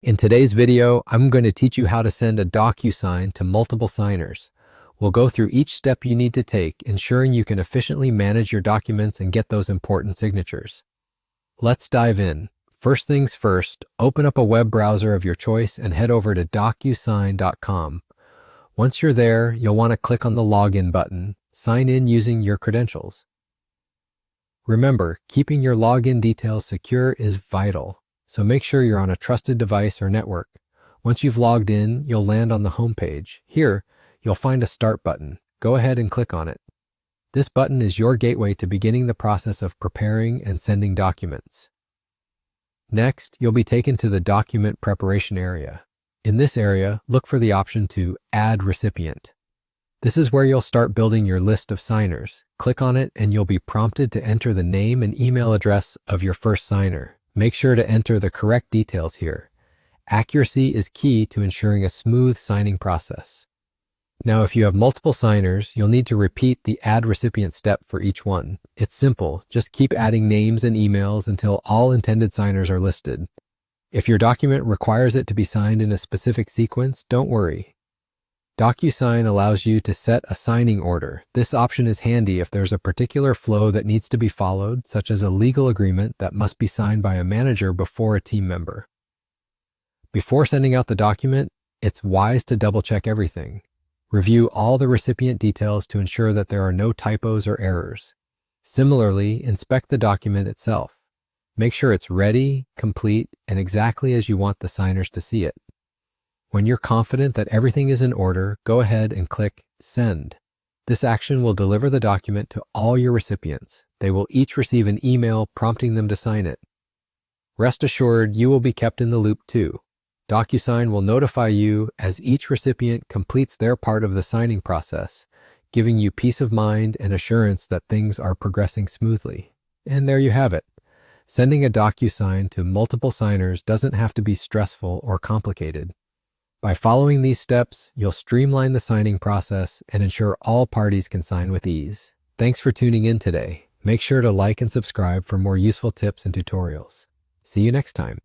In today's video, I'm going to teach you how to send a DocuSign to multiple signers. We'll go through each step you need to take, ensuring you can efficiently manage your documents and get those important signatures. Let's dive in. First things first, open up a web browser of your choice and head over to DocuSign.com. Once you're there, you'll want to click on the Login button. Sign in using your credentials. Remember, keeping your login details secure is vital, so make sure you're on a trusted device or network. Once you've logged in, you'll land on the home page. Here, you'll find a Start button. Go ahead and click on it. This button is your gateway to beginning the process of preparing and sending documents. Next, you'll be taken to the document preparation area. In this area, look for the option to Add Recipient. This is where you'll start building your list of signers. Click on it and you'll be prompted to enter the name and email address of your first signer. Make sure to enter the correct details here. Accuracy is key to ensuring a smooth signing process. Now, if you have multiple signers, you'll need to repeat the Add Recipient step for each one. It's simple. Just keep adding names and emails until all intended signers are listed. If your document requires it to be signed in a specific sequence, don't worry. DocuSign allows you to set a signing order. This option is handy if there's a particular flow that needs to be followed, such as a legal agreement that must be signed by a manager before a team member. Before sending out the document, it's wise to double-check everything. Review all the recipient details to ensure that there are no typos or errors. Similarly, inspect the document itself. Make sure it's ready, complete, and exactly as you want the signers to see it. When you're confident that everything is in order, go ahead and click Send. This action will deliver the document to all your recipients. They will each receive an email prompting them to sign it. Rest assured, you will be kept in the loop too. DocuSign will notify you as each recipient completes their part of the signing process, giving you peace of mind and assurance that things are progressing smoothly. And there you have it. Sending a DocuSign to multiple signers doesn't have to be stressful or complicated. By following these steps, you'll streamline the signing process and ensure all parties can sign with ease. Thanks for tuning in today. Make sure to like and subscribe for more useful tips and tutorials. See you next time.